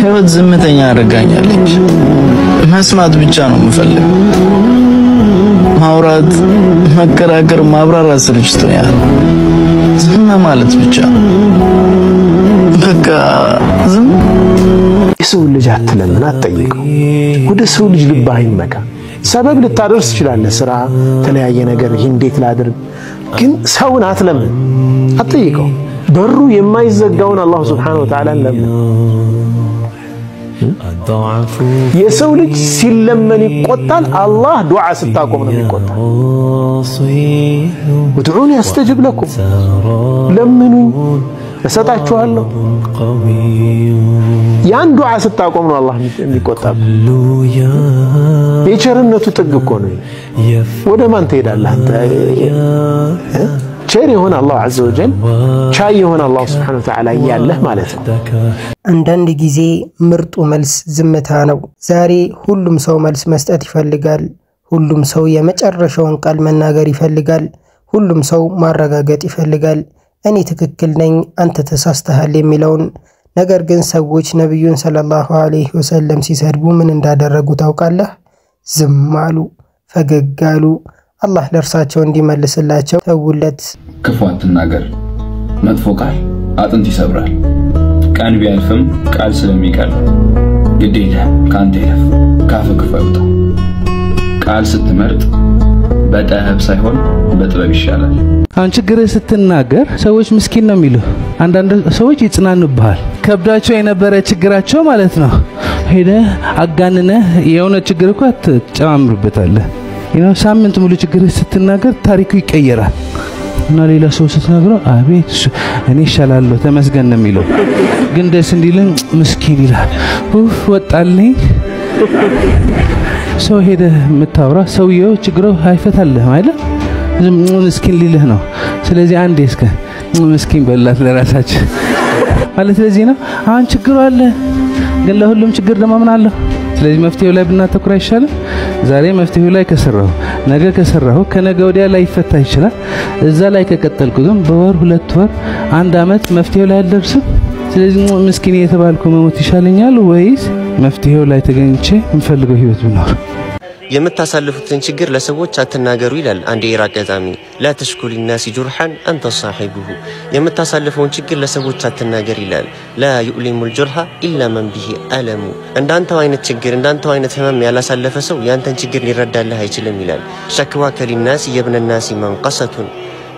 ህይወት ዝምተኛ አድርጋኛለች መስማት ብቻ ነው የምፈልገው ማውራት መከራከር ማብራራት ስልችቶኛል ዝም ማለት ብቻ በቃ ዝም የሰው ልጅ አትለምን አትጠይቀው ወደ ሰው ልጅ ልባህ ይመካ ሰበብ ልታደርስ ይችላል ስራ ተለያየ ነገር ይሄ እንዴት ላድርግ ግን ሰውን አትለምን አትጠይቀው በሩ የማይዘጋውን አላህ Subhanahu Wa Ta'ala ለምን የሰው ልጅ ሲለመን ይቆጣል አላህ ዱዓ ስታቆም ነው ይቆጣል ወድዑኒ አስተጅብ ለኩም ለምኑኝ እሰጣችኋለሁ ያን ዱዓ ስታቆም ነው አላህ የሚቆጣው የቸርነቱ ጥግ እኮ ነው ወደ ማን ትሄዳለህ አንተ ቸር የሆነ አላህ عز وجل ቻይ የሆነ አላህ Subhanahu Wa Ta'ala ያለህ ማለት ነው አንዳንድ ጊዜ ምርጡ መልስ ዝምታ ነው ዛሬ ሁሉም ሰው መልስ መስጠት ይፈልጋል ሁሉም ሰው የመጨረሻውን ቃል መናገር ይፈልጋል ሁሉም ሰው ማረጋገጥ ይፈልጋል እኔ ትክክል ነኝ አንተ ተሳስተሃል የሚለውን ነገር ግን ሰዎች ነብዩን ሰለላሁ ዐለይሂ ወሰለም ሲሰድቡ ምን እንዳደረጉ ታውቃለህ ዝም አሉ ፈገግ አሉ አላህ ለርሳቸው እንዲመልስላቸው ተውለት ክፉት ተናገር መጥፎ ቃል አጥንት ይሰብራል ቃል ቢያልፍም ቃል ስለሚቀር ግዴታ ካንተ ይለፍ ካፍ ክፉ አይወጣ ቃል ስትመርጥ በጠህብ ሳይሆን በጥበብ ይሻላል አን ችግር ስትናገር ሰዎች ምስኪን ነው የሚሉ አንዳንድ ሰዎች ይጽናኑብሃል ከብዳቸው የነበረ ችግራቸው ማለት ነው ሄደ አጋንነ የሆነ ችግር እኮ ተጨማምርበታለህ ሳምንት ሙሉ ችግር ስትናገር ታሪኩ ይቀየራል እና ሌላ ሰው ስትናገረው አቤት እኔ ይሻላለሁ ተመስገን ነው የሚለው ግን ደስ እንዲልን ምስኪን ይላል ወጣልኝ ሰው ሄደ መታወራ ሰውየው ችግሩ አይፈታልህ ማለት ምስኪን ሊልህ ነው ስለዚህ አንዴ እስከ ምስኪን በላት ለራሳችን ማለት ስለዚህ ነው አሁን ችግሩ አለ ግን ለሁሉም ችግር ለማምን አለ ስለዚህ መፍትሄው ላይ ብናተኩር አይሻልም ዛሬ መፍትሄው ላይ ከሰራው ነገ ከሰራው ከነገ ወዲያ ላይ ይፈታ ይችላል እዛ ላይ ከቀጠልኩ ግን በወር ሁለት ወር አንድ አመት መፍትሄው ላይ አልደርስም ስለዚህ ምስኪን የተባልኩ መሞት ይሻለኛል ወይስ መፍትሄው ላይ ተገኝቼ እንፈልገው ህይወት ቢኖር የምታሳልፉትን ችግር ለሰዎች አትናገሩ ይላል አንድ ኢራቅ ገጣሚ لا تشكو للناس جرحا انت صاحبه የምታሳልፈውን ችግር ለሰዎች አትናገር ይላል لا يؤلم الجرح الا من به الم እንዳንተው አይነት ችግር እንዳንተው አይነት ህመም ያላሳለፈ ሰው ያንተን ችግር ሊረዳልህ አይችልም ይላል شكواك للناس يبنى الناس منقصة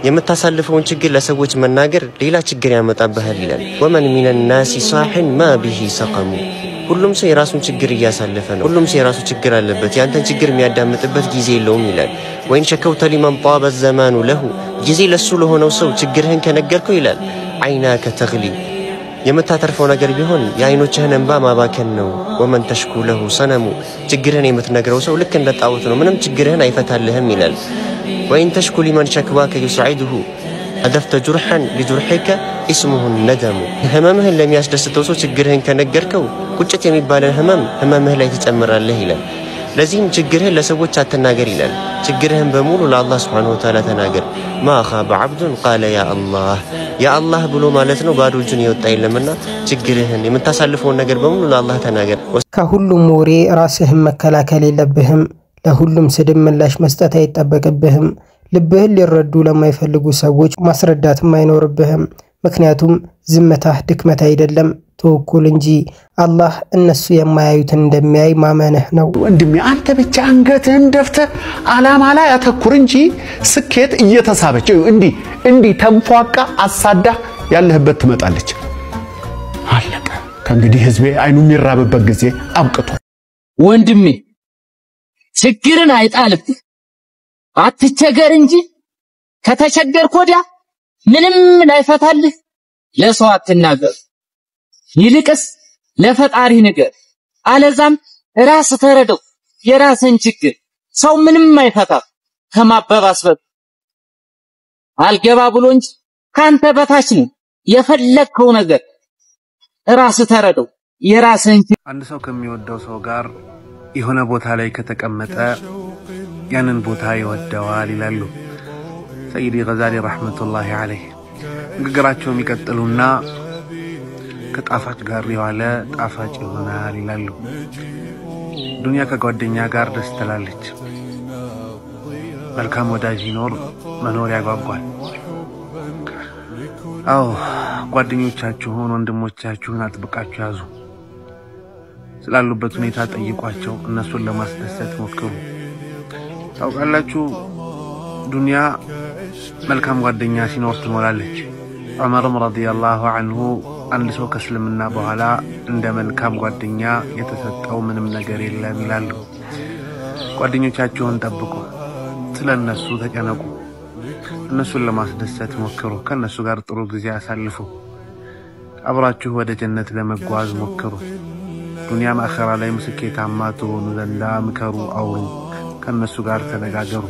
የምታሳልፈውን ችግር ለሰዎች መናገር ሌላ ችግር ያመጣብሃል ይላል ومن من الناس صاح ما به سقم ሁሉም ሰው የራሱን ችግር ያሳለፈ ነው ሁሉም ሰው የራሱ ችግር አለበት ያንተን ችግር የሚያዳምጥበት ጊዜ የለውም ይላል ወይን ሸከውተ لمن طاب الزمان له ጊዜ ለሱ ለሆነው ሰው ችግርህን ከነገርከው ይላል አይናከ ተግሊ የምታተርፈው ነገር ቢሆን የአይኖችህን እንባ ማባከን ነው ወመን ተሽኩ له ሰነሙ ችግርህን የምትነግረው ሰው ልክ እንደ ጣውት ነው ምንም ችግርህን አይፈታልህም ይላል ወይን ተሽኩ لمن شكواك يسعده أدفت جرحا لجرحك اسمه الندم همامه لم يسدستو سو ችግርህን ከነገርከው ቁጭት የሚባለው ህመምህ ላይ ተጨምራለህ ይላል ለዚህም ችግርህን ለሰዎች አትናገር ይላል ችግርህን በሙሉ ለአላህ Subhanahu Wa Ta'ala ተናገር ما خاب عبد قال يا الله ብሎ ማለት ነው ባዶ እጁን ይወጣ የለምና ችግርህን የምታሳልፈው ነገር በሙሉ ለአላህ ተናገር ከሁሉም ወሬ ራስህን መከላከል የለብህም ለሁሉም ስድብ ምላሽ መስጠት አይጠበቅብህም ልብህን ሊረዱ ለማይፈልጉ ሰዎች ማስረዳትም አይኖርብህም ምክንያቱም ዝምታህ ድክመት አይደለም ተወኩል እንጂ አላህ እነሱ የማያዩትን እንደሚያይ ማመንህ ነው ወንድሜ አንተ ብቻ አንገትህን ደፍተህ አላማ ላይ አተኩር እንጂ ስኬት እየተሳበች እንዲ ተንፏቃ አሳዳ ያለህበት ትመጣለች አለቀ ከእንግዲህ ህዝቤ አይኑ የሚራበበት ጊዜ አብቅቷል ወንድሜ ችግርን አይጣልብ አትቸገር እንጂ ከተቸገርክ ወዲያ ምንም ላይፈታልህ ለሰው አትናገር ይልቅስ ለፈጣሪ ነገር አለዛም ራስ ተረደው የራስን ችግር ሰው ምንም አይፈታ ከማበባስበት አልገባ ብሎ እንጂ ካንተ በታች ነው የፈለከው ነገር ራስ ተረደው የራስን አንድ ሰው ከሚወደው ሰው ጋር የሆነ ቦታ ላይ ከተቀመጠ ያንን ቦታ ይወደዋል ይላሉ ሰይዲ ገዛሊ ረህመቱላሂ ዐለይሂ ንግግራቸው የሚቀጥሉና ከጣፋጭ ጋር የዋለ ጣፋጭ ይሆናል ይላሉ። ዱንያ ከጓደኛ ጋር ደስ ትላለች። መልካም ወዳጅ ሲኖር መኖር ያጓጓል። አዎ ጓደኞቻችሁን ወንድሞቻችሁን አጥብቃችሁ ያዙ። ስላሉበት ሁኔታ ጠይቋቸው፣ እነሱን ለማስደሰት ሞክሩ። ታውቃላችሁ ዱንያ መልካም ጓደኛ ሲኖር ትሞላለች። ዑመር ረዲየላሁ ዐንሁ አንድ ሰው ከእስልምና በኋላ እንደ መልካም ጓደኛ የተሰጠው ምንም ነገር የለም ይላሉ። ጓደኞቻችሁን ጠብቁ፣ ስለነሱ ተጨነቁ፣ እነሱን ለማስደሰት ሞክሩ፣ ከነሱ ጋር ጥሩ ጊዜ አሳልፉ፣ አብራችሁ ወደ ጀነት ለመጓዝ ሞክሩ። ዱንያም አኺራ ላይ ስኬታማ ትሆኑ ዘንድ ምከሩ፣ አውሩ፣ ከነሱ ጋር ተነጋገሩ።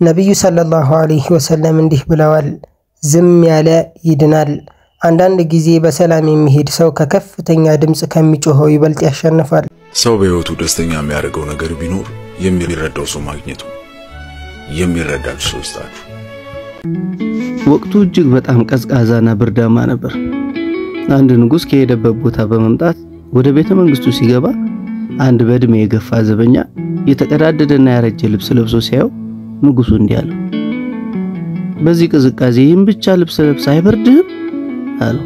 ነብዩ ሰለላሁ ዐለይሂ ወሰለም እንዲህ ብለዋል፣ ዝም ያለ ይድናል። አንዳንድ ጊዜ በሰላም የሚሄድ ሰው ከከፍተኛ ድምጽ ከሚጮኸው ይበልጥ ያሸንፋል። ሰው በህይወቱ ደስተኛ የሚያደርገው ነገር ቢኖር የሚረዳው ሰው ማግኘቱ። የሚረዳችሁ ሰው ይስጣችሁ። ወቅቱ እጅግ በጣም ቀዝቃዛና ብርዳማ ነበር። አንድ ንጉስ ከሄደበት ቦታ በመምጣት ወደ ቤተ መንግስቱ ሲገባ አንድ በእድሜ የገፋ ዘበኛ የተቀዳደደና ያረጀ ልብስ ለብሶ ሲያየው ንጉሱ እንዲህ አለው፣ በዚህ ቅዝቃዜ ይህን ብቻ ልብስ ለብሰህ አይበርድህም አለው።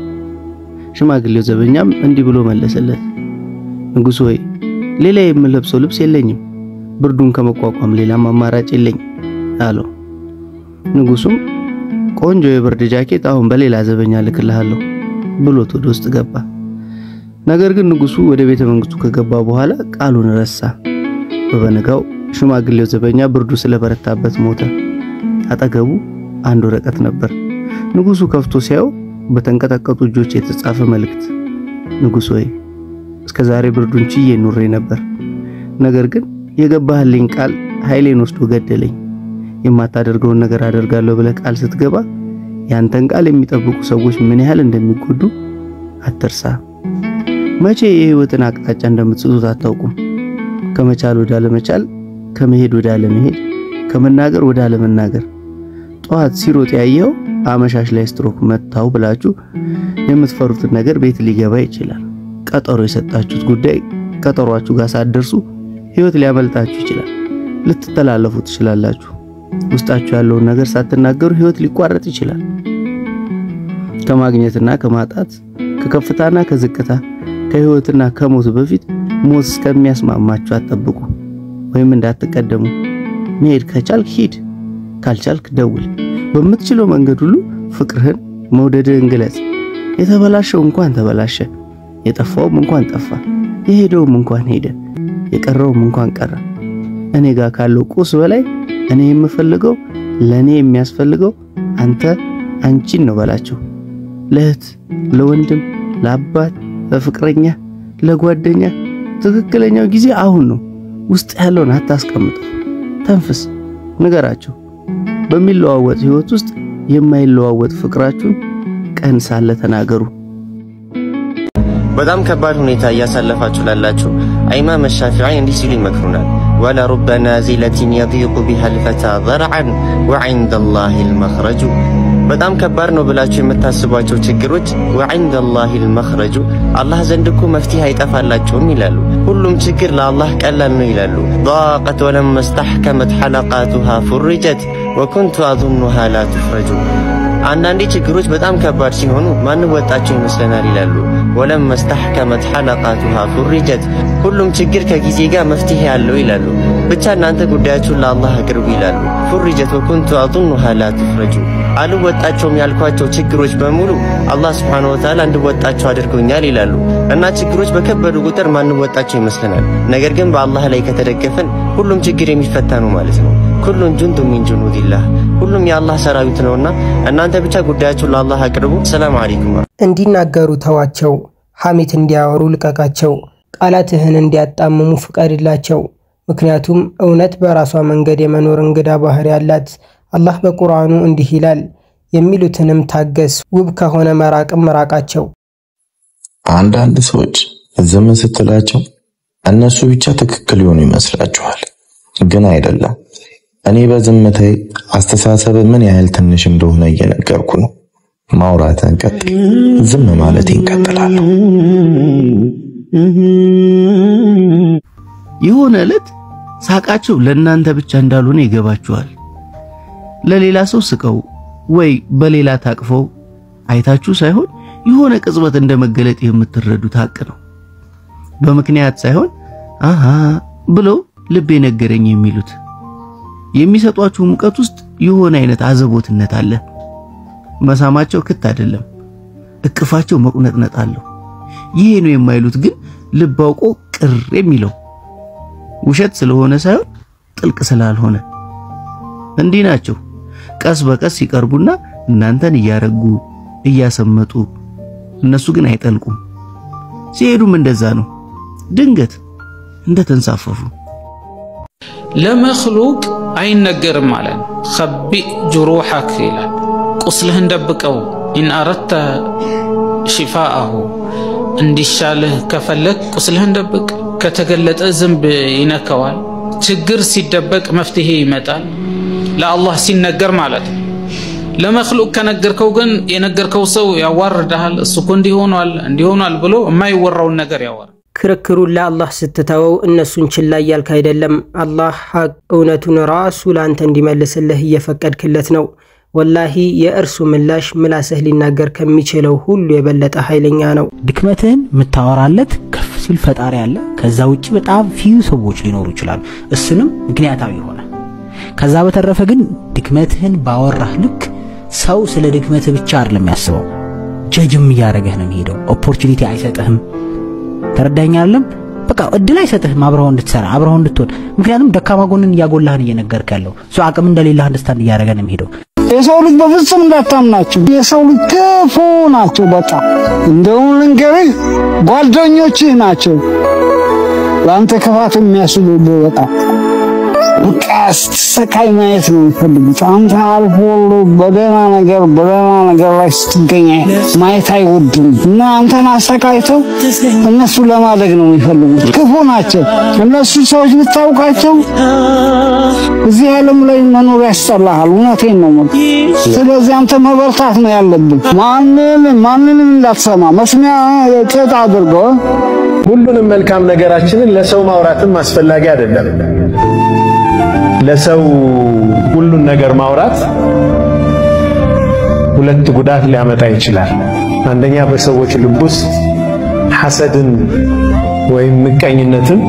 ሽማግሌው ዘበኛም እንዲህ ብሎ መለሰለት፣ ንጉስ ሆይ ሌላ የምለብሰው ልብስ የለኝም፣ ብርዱን ከመቋቋም ሌላም አማራጭ የለኝም አለው። ንጉሱም ቆንጆ የብርድ ጃኬት አሁን በሌላ ዘበኛ ልክልሃለሁ ብሎት ወደ ውስጥ ገባ። ነገር ግን ንጉሱ ወደ ቤተ መንግስቱ ከገባ በኋላ ቃሉን ረሳ። በበነጋው ሽማግሌው ዘበኛ ብርዱ ስለበረታበት ሞተ። አጠገቡ አንድ ወረቀት ነበር። ንጉሱ ከፍቶ ሲያየው በተንቀጠቀጡ እጆች የተጻፈ መልእክት፣ ንጉስ ሆይ እስከዛሬ ብርዱን ችዬ ኖሬ ነበር፣ ነገር ግን የገባህልኝ ቃል ኃይሌን ወስዶ ገደለኝ። የማታደርገውን ነገር አደርጋለሁ ብለህ ቃል ስትገባ ያንተን ቃል የሚጠብቁ ሰዎች ምን ያህል እንደሚጎዱ አትርሳ። መቼ የህይወትን አቅጣጫ እንደምትስቱት አታውቁም። ከመቻል ወደ አለመቻል፣ ከመሄድ ወደ አለመሄድ፣ ከመናገር ወደ አለመናገር። ጧት ሲሮጥ ያየው አመሻሽ ላይ ስትሮክ መታው ብላችሁ የምትፈሩትን ነገር ቤት ሊገባ ይችላል። ቀጠሮ የሰጣችሁት ጉዳይ ቀጠሯችሁ ጋር ሳትደርሱ ህይወት ሊያመልጣችሁ ይችላል። ልትተላለፉ ትችላላችሁ። ውስጣችሁ ያለውን ነገር ሳትናገሩ ህይወት ሊቋረጥ ይችላል። ከማግኘትና ከማጣት፣ ከከፍታና ከዝቅታ፣ ከህይወትና ከሞት በፊት ሞት እስከሚያስማማችሁ አትጠብቁ ወይም እንዳትቀደሙ። መሄድ ከቻልክ ሂድ፣ ካልቻልክ ደውል። በምትችለው መንገድ ሁሉ ፍቅርህን፣ መውደድህን ግለጽ። የተበላሸው እንኳን ተበላሸ፣ የጠፋውም እንኳን ጠፋ፣ የሄደውም እንኳን ሄደ፣ የቀረውም እንኳን ቀረ። እኔ ጋር ካለው ቁስ በላይ እኔ የምፈልገው ለኔ የሚያስፈልገው አንተ አንቺን ነው በላቸው። ለእህት፣ ለወንድም፣ ለአባት፣ ለፍቅረኛ፣ ለጓደኛ ትክክለኛው ጊዜ አሁን ነው። ውስጥ ያለውን አታስቀምጥ፣ ተንፍስ፣ ንገራቸው። በሚለዋወጥ ህይወት ውስጥ የማይለዋወጥ ፍቅራችሁን ቀን ሳለ ተናገሩ። በጣም ከባድ ሁኔታ እያሳለፋችሁ ላላችሁ ኢማም ሻፊዒ እንዲህ ሲሉ ይመክሩናል፣ ወላ ሩበ ናዚለቲን የዲቁ ቢሃ ልፈታ ዘርዐን ወዐንደ ላሂ ልመኽረጁ። በጣም ከባድ ነው ብላችሁ የምታስቧቸው ችግሮች ወዐንደ ላሂ ልመኽረጁ፣ አላህ ዘንድ እኮ መፍትሄ አይጠፋላችሁም ይላሉ። ሁሉም ችግር ለአላህ ቀላል ነው ይላሉ። ضاقت ولما استحكمت حلقاتها فرجت وكنت أظنها لا تفرج። አንዳንዴ ችግሮች በጣም ከባድ ሲሆኑ ማን ወጣቸው ይመስለናል ይላሉ። ወለማ استحكمت حلقاتها فرجت፣ ሁሉም ችግር ከጊዜ ጋር መፍትሄ ያለው ይላሉ። ብቻ እናንተ ጉዳያችሁን ለአላህ አቅርቡ ይላሉ። فرجت وكنت أظنها لا تفرج። አልወጣቸውም ያልኳቸው ችግሮች በሙሉ አላህ Subhanahu Wa Ta'ala እንድወጣቸው አድርጎኛል ይላሉ። እና ችግሮች በከበዱ ቁጥር ማን ወጣቸው ይመስለናል። ነገር ግን በአላህ ላይ ከተደገፈን ሁሉም ችግር የሚፈታ ነው ማለት ነው። ኩሉን ጁንዱ ሚን ጁኑዲላህ፣ ሁሉም የአላህ ሰራዊት ነውና እናንተ ብቻ ጉዳያችሁን ለአላህ አቅርቡ። ሰላም አለይኩም። እንዲናገሩ ተዋቸው፣ ሐሜት እንዲያወሩ ልቀቃቸው፣ ቃላትህን እንዲያጣምሙ ፍቀድላቸው። ምክንያቱም እውነት በራሷ መንገድ የመኖር እንግዳ ባህሪ ያላት። አላህ በቁርአኑ እንዲህ ይላል፣ የሚሉትንም ታገስ፣ ውብ ከሆነ መራቅም መራቃቸው። አንዳንድ ሰዎች ዝም ስትላቸው እነሱ ብቻ ትክክል ይሆኑ ይመስላችኋል፣ ግን አይደለም። እኔ በዝምታዬ አስተሳሰብ ምን ያህል ትንሽ እንደሆነ እየነገርኩ ነው። ማውራትን ቀጥል፣ ዝም ማለት ይቀጥላል። የሆነ ዕለት ሳቃቸው ለእናንተ ብቻ እንዳልሆነ ይገባችኋል። ለሌላ ሰው ስቀው ወይ በሌላ ታቅፈው አይታችሁ ሳይሆን የሆነ ቅጽበት እንደመገለጥ የምትረዱት ሀቅ ነው። በምክንያት ሳይሆን አሃ ብለው ልቤ ነገረኝ የሚሉት የሚሰጧችሁ ሙቀት ውስጥ የሆነ አይነት አዘቦትነት አለ። መሳማቸው ክት አይደለም፣ እቅፋቸው መቁነጥነጥ አለው። ይሄ ነው የማይሉት ግን ልብ አውቆ ቅር የሚለው ውሸት ስለሆነ ሳይሆን ጥልቅ ስላልሆነ እንዲህ ናቸው። ቀስ በቀስ ይቀርቡና እናንተን እያረጉ እያሰመጡ፣ እነሱ ግን አይጠልቁም። ሲሄዱም እንደዛ ነው፣ ድንገት እንደተንሳፈፉ። ለመخلوቅ አይነገርም ማለት خبئ جروحك ይላል። ቁስልህን ደብቀው إن أردت شفاءه እንዲሻልህ ከፈለክ ቁስልህን ደብቅ። ከተገለጠ ዝንብ ይነከዋል። ችግር ሲደበቅ መፍትሄ ይመጣል። ለአላህ ሲነገር ማለት ነው። ለመخلوቅ ከነገርከው ግን የነገርከው ሰው ያዋርዳል። እሱ እኮ እንዲሆናል ብሎ የማይወራውን ነገር ያወራል። ክርክሩን ለአላህ ስትተወው እነሱን ችላ ያልክ አይደለም። አላህ ሐቅ እውነቱን ራሱ ላንተ እንዲመልስልህ እየፈቀድክለት ነው። ወላሂ የእርሱ ምላሽ ምላስህ ሊናገር ከሚችለው ሁሉ የበለጠ ኃይለኛ ነው። ድክመትህን ምታወራለት ከፍ ሲል ፈጣሪ አለ። ከዛ ውጪ በጣም ፊው ሰዎች ሊኖሩ ይችላሉ። እሱንም ምክንያታዊ ሆነ። ከዛ በተረፈ ግን ድክመትህን ባወራህ ልክ ሰው ስለ ድክመትህ ብቻ አይደለም ያስበው፣ ጀጅም ያረጋህ ነው የሚሄደው። ኦፖርቹኒቲ አይሰጥህም። ተረዳኛለም። በቃ እድል አይሰጥህም አብረው እንድትሰራ አብረው እንድትወድ። ምክንያቱም ደካማ ጎንን ያጎላህን እየነገርክ ያለው ሰው አቅም እንደሌለህ አንደርስታንድ ያረጋ ነው የሚሄደው። የሰው ልጅ በፍጹም እንዳታምናቸው። የሰው ልጅ ክፉ ናቸው በጣም። እንደውም ልንገርህ ጓደኞችህ ናቸው ለአንተ ክፋት የሚያስቡህ በጣም። በቃ ስትሰቃይ ማየት ነው የሚፈልጉት። አንተ አልፎ በደህና ነገር ላይ ስትገኝ ማየት አይወዱም እና አንተን አሰቃይተው እነሱ ለማደግ ነው የሚፈልጉት። ክፉ ናቸው እነሱ። ሰዎች ብታውቃቸው እዚህ ዓለም ላይ መኖር ያስጠላሃል። እውነቴን ነው። ስለዚህ አንተ መበርታት ነው ያለብህ። ማንንም እንዳትሰማ መስሚያ ቅጥ አድርገው። ሁሉንም መልካም ነገራችንን ለሰው ማውራትም አስፈላጊ አይደለም። ለሰው ሁሉን ነገር ማውራት ሁለት ጉዳት ሊያመጣ ይችላል። አንደኛ በሰዎች ልብ ውስጥ ሐሰድን ወይም ምቀኝነትን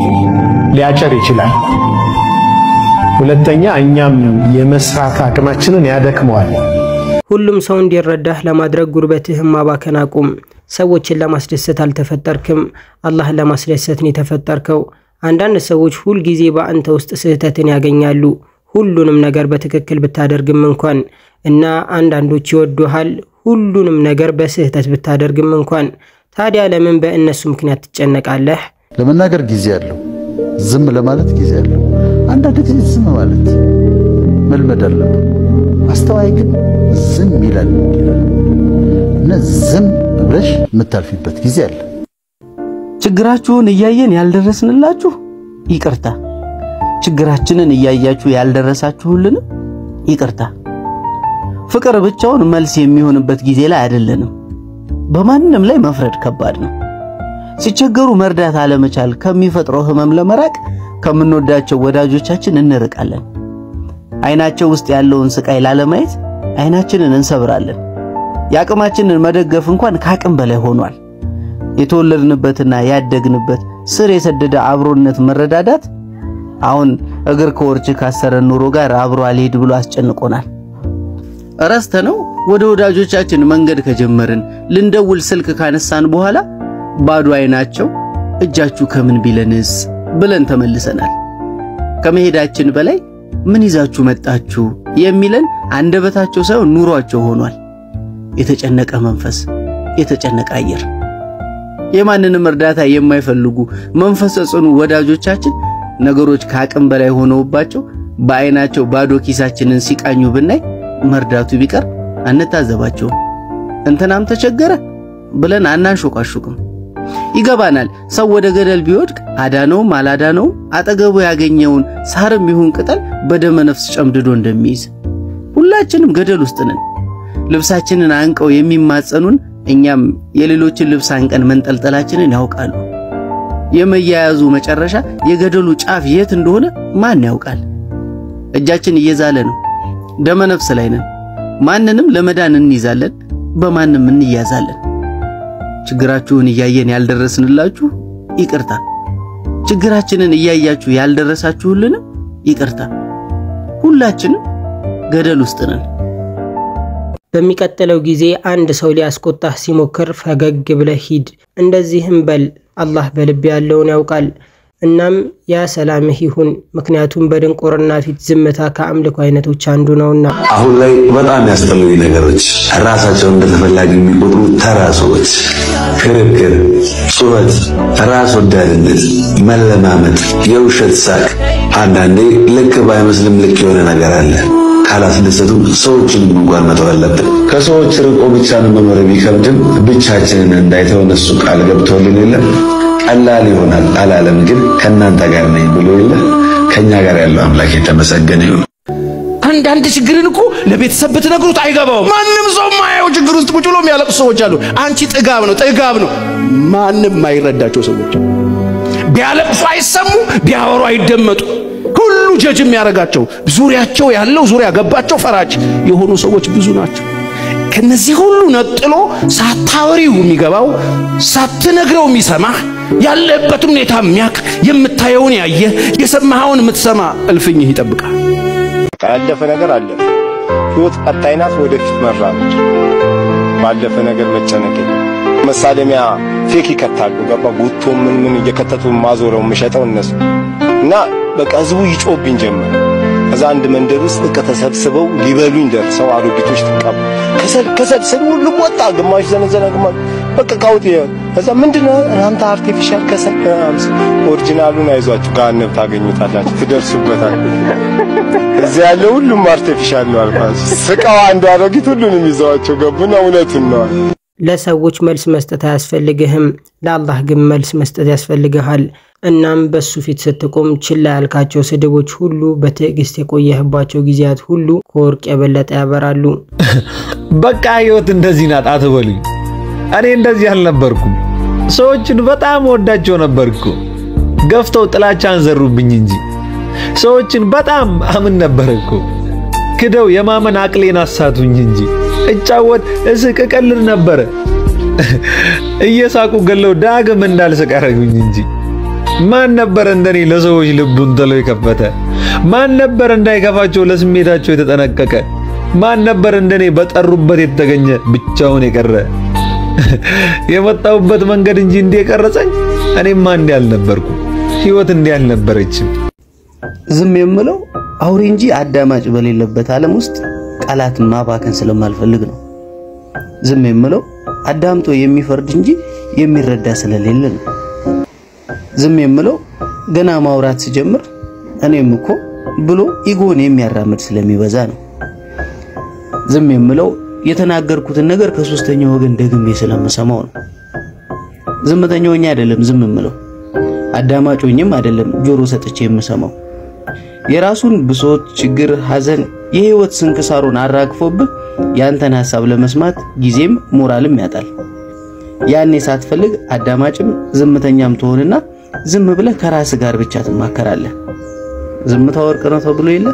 ሊያጨር ይችላል። ሁለተኛ እኛም የመስራት አቅማችንን ያደክመዋል። ሁሉም ሰው እንዲረዳህ ለማድረግ ጉርበትህን ማባከን አቁም። ሰዎችን ለማስደሰት አልተፈጠርክም፣ አላህን ለማስደሰት ነው የተፈጠርከው። አንዳንድ ሰዎች ሁሉ ጊዜ በአንተ ውስጥ ስህተትን ያገኛሉ፣ ሁሉንም ነገር በትክክል ብታደርግም እንኳን እና አንዳንዶች ይወዱሃል ሁሉንም ነገር በስህተት ብታደርግም እንኳን። ታዲያ ለምን በእነሱ ምክንያት ትጨነቃለህ? ለመናገር ጊዜ አለው፣ ዝም ለማለት ጊዜ አለው። አንዳንድ ጊዜ ዝም ማለት መልመድ አለበት። አስተዋይ ግን ዝም ይላል እና ዝም ብለሽ የምታልፊበት ጊዜ አለ። ችግራችሁን እያየን ያልደረስንላችሁ ይቅርታ፣ ችግራችንን እያያችሁ ያልደረሳችሁልን ይቅርታ። ፍቅር ብቻውን መልስ የሚሆንበት ጊዜ ላይ አይደለንም። በማንንም ላይ መፍረድ ከባድ ነው። ሲቸገሩ መርዳት አለመቻል ከሚፈጥረው ህመም ለመራቅ ከምንወዳቸው ወዳጆቻችን እንርቃለን። አይናቸው ውስጥ ያለውን ስቃይ ላለማየት አይናችንን እንሰብራለን። ያቅማችንን መደገፍ እንኳን ካቅም በላይ ሆኗል። የተወለድንበትና ያደግንበት ስር የሰደደ አብሮነት መረዳዳት አሁን እግር ከወርች ካሰረን ኑሮ ጋር አብሮ አልሄድ ብሎ አስጨንቆናል። ረስተነው ወደ ወዳጆቻችን መንገድ ከጀመርን ልንደውል ስልክ ካነሳን በኋላ ባዶ አይናቸው እጃችሁ ከምን ቢለንስ ብለን ተመልሰናል። ከመሄዳችን በላይ ምን ይዛችሁ መጣችሁ የሚለን አንደበታቸው ሳይሆን ኑሯቸው ሆኗል። የተጨነቀ መንፈስ፣ የተጨነቀ አየር። የማንንም እርዳታ የማይፈልጉ መንፈስ ጽኑ ወዳጆቻችን ነገሮች ካቅም በላይ ሆነውባቸው በአይናቸው ባዶ ኪሳችንን ሲቃኙ ብናይ መርዳቱ ቢቀር አንታዘባቸው። እንትናም ተቸገረ ብለን አናንሾካሹክም። ይገባናል ሰው ወደ ገደል ቢወድቅ አዳነውም አላዳነውም አጠገቡ ያገኘውን ሳርም ይሁን ቅጠል በደመ ነፍስ ጨምድዶ እንደሚይዝ። ሁላችንም ገደል ውስጥ ነን። ልብሳችንን አንቀው የሚማጸኑን እኛም የሌሎችን ልብስ አንቀን መንጠልጠላችንን ያውቃሉ። የመያያዙ መጨረሻ የገደሉ ጫፍ የት እንደሆነ ማን ያውቃል? እጃችን እየዛለ ነው። ደመነፍስ ላይ ነን። ማንንም ለመዳን እንይዛለን፣ በማንም እንያዛለን። ችግራችሁን እያየን ያልደረስንላችሁ ይቅርታ፣ ችግራችንን እያያችሁ ያልደረሳችሁልን ይቅርታ። ሁላችንም ገደል ውስጥ ነን። በሚቀጥለው ጊዜ አንድ ሰው ሊያስቆጣህ ሲሞክር ፈገግ ብለህ ሂድ። እንደዚህም በል አላህ በልብ ያለውን ያውቃል። እናም ያ ሰላምህ ይሁን። ምክንያቱም በድንቁርና ፊት ዝምታ ከአምልኮ አይነቶች አንዱ ነውና። አሁን ላይ በጣም ያስጠሉኝ ነገሮች ራሳቸውን እንደተፈላጊ የሚቆጥሩ ተራ ሰዎች፣ ክርክር፣ ጩኸት፣ ራስ ወዳድነት፣ መለማመጥ፣ የውሸት ሳቅ። አንዳንዴ ልክ ባይመስልም ልክ የሆነ ነገር አለ። ካላስደሰቱ ሰዎችንም እንኳን መተው አለብን። ከሰዎች ርቆ ብቻን መኖር ቢከብድም ብቻችንን እንዳይተው እነሱ ቃል ገብተውልን የለ ቀላል ይሆናል አላለም፣ ግን ከናንተ ጋር ነኝ ብሎ የለ። ከኛ ጋር ያለው አምላክ የተመሰገነ ይሁን። አንዳንድ ችግርን እኮ ለቤተሰብ ብትነግሩት አይገባውም። ማንም ሰው ማያው ችግር ውስጥ ቁጭ ብሎ የሚያለቅሱ ሰዎች አሉ። አንቺ ጥጋብ ነው ማንም ማይረዳቸው ሰዎች ቢያለቅሱ አይሰሙ፣ ቢያወሩ አይደመጡ፣ ሁሉ ጀጅ የሚያረጋቸው ዙሪያቸው ያለው ዙሪያ ገባቸው ፈራጅ የሆኑ ሰዎች ብዙ ናቸው። ከነዚህ ሁሉ ነጥሎ ሳታወሪው የሚገባው ሳትነግረው የሚሰማ ያለበት ሁኔታ የሚያክ የምታየውን ያየ የሰማኸውን የምትሰማ እልፍኝህ ይጠብቃል። ያለፈ ነገር አለ። ህይወት ቀጣይናት ወደፊት መራመድ። ባለፈ ነገር መጨነቅ መሳለሚያ ፌክ ይከታሉ። ገባ ጉቶ ምን እየከተቱ ማዞረው መሸጠው እነሱ እና በቃ ህዝቡ ይጮብኝ ጀመረ። ከዛ አንድ መንደር ውስጥ ተሰብስበው ሊበሉኝ ደርሰው አሮጊቶች ተቀበሉ። ከሰል ሁሉ ወጣ። ግማሽ ዘነዘና ግማሽ በቃ ካውት። ከዛ ምንድነው አንተ አርቲፊሻል ከሰል ኦሪጂናሉን አይዟችሁ ጋነብ ታገኙታላችሁ ትደርሱበታላችሁ። እዚህ ያለው ሁሉም አርቲፊሻል ነው አልኳቸው። ስቃው አንዱ አሮጊት ሁሉንም ይዘዋቸው ገቡና እውነቱን ነው። ለሰዎች መልስ መስጠት አያስፈልግህም፣ ለአላህ ግን መልስ መስጠት ያስፈልግሃል። እናም በሱ ፊት ስትቆም ችላ ያልካቸው ስድቦች ሁሉ በትዕግስት የቆየህባቸው ጊዜያት ሁሉ ከወርቅ የበለጠ ያበራሉ። በቃ ህይወት እንደዚህ ናት አትበሉኝ። እኔ እንደዚህ አልነበርኩም። ሰዎችን በጣም ወዳቸው ነበርኩ። ገፍተው ጥላቻን ዘሩብኝ እንጂ ሰዎችን በጣም አምን ነበርኩ። ክደው የማመን አቅሌን አሳቱኝ እንጂ እጫወት እስቅ ቀልድ ነበር። እየሳቁ ገለው ዳግም እንዳልስቅ አረጉኝ እንጂ ማን ነበር እንደኔ ለሰዎች ልቡን ተሎ የከፈተ? ማን ነበር እንዳይከፋቸው ለስሜታቸው የተጠነቀቀ? ማን ነበር እንደኔ በጠሩበት የተገኘ ብቻውን የቀረ? የመጣውበት መንገድ እንጂ እንዴ ቀረጸኝ። እኔማ እንዴ አልነበርኩ፣ ህይወት እንዴ አልነበረችም። ዝም የምለው አውሬ እንጂ አዳማጭ በሌለበት ዓለም ውስጥ ቃላት ማባከን ስለማልፈልግ ነው። ዝም የምለው አዳምጦ የሚፈርድ እንጂ የሚረዳ ስለሌለ ነው። ዝም የምለው ገና ማውራት ሲጀምር እኔም እኮ ብሎ ኢጎን የሚያራምድ ስለሚበዛ ነው። ዝም የምለው የተናገርኩትን ነገር ከሶስተኛው ወገን ደግሜ ስለምሰማው ነው። ዝምተኛውኛ አይደለም ዝም የምለው፣ አዳማጮኝም አይደለም ጆሮ ሰጥቼ የምሰማው። የራሱን ብሶት፣ ችግር፣ ሐዘን፣ የህይወት ስንክሳሩን አራግፎብህ ያንተን ሐሳብ ለመስማት ጊዜም ሞራልም ያጣል። ያኔ ሳትፈልግ አዳማጭም ዝምተኛም ትሆንና ዝም ብለህ ከራስ ጋር ብቻ ትማከራለህ። ዝምታ ወርቅ ነው ተብሎ የለ።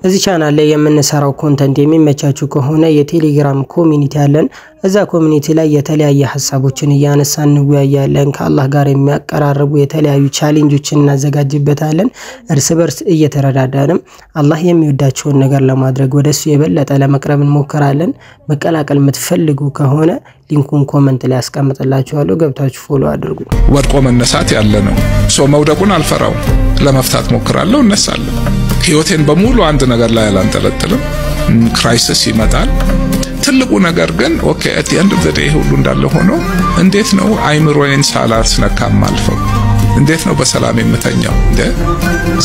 እዚህ ቻናል ላይ የምንሰራው ኮንተንት የሚመቻችሁ ከሆነ የቴሌግራም ኮሚኒቲ አለን። እዛ ኮሚኒቲ ላይ የተለያየ ሐሳቦችን እያነሳን እንወያያለን። ከአላህ ጋር የሚያቀራርቡ የተለያዩ ቻሌንጆችን እናዘጋጅበታለን። እርስ በርስ እየተረዳዳንም አላህ የሚወዳቸውን ነገር ለማድረግ ወደሱ የበለጠ ለመቅረብ እንሞክራለን። መቀላቀል የምትፈልጉ ከሆነ ሊንኩን ኮሜንት ላይ አስቀምጥላችኋለሁ፣ ገብታችሁ ፎሎ አድርጉ። ወድቆ መነሳት ያለ ነው። መውደቁን አልፈራው፣ ለመፍታት ሞክራለሁ፣ እነሳለሁ። ህይወቴን በሙሉ አንድ ነገር ላይ አላንጠለጥልም። ክራይሲስ ይመጣል። ትልቁ ነገር ግን ኦኬ at the end of the day ሁሉ እንዳለ ሆኖ እንዴት ነው አይምሮዬን ሳላስነካም አልፈው? እንዴት ነው በሰላም የምተኛው? እንደ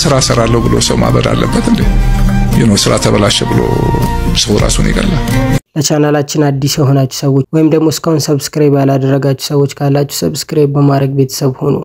ስራ ሰራለሁ ብሎ ሰው ማበድ አለበት እንዴ? ስራ ተበላሸ ብሎ ሰው ራሱን ይገላል። ለቻናላችን አዲስ የሆናችሁ ሰዎች ወይም ደግሞ እስካሁን ሰብስክራይብ ያላደረጋችሁ ሰዎች ካላችሁ ሰብስክራይብ በማድረግ ቤተሰብ ሆኑ።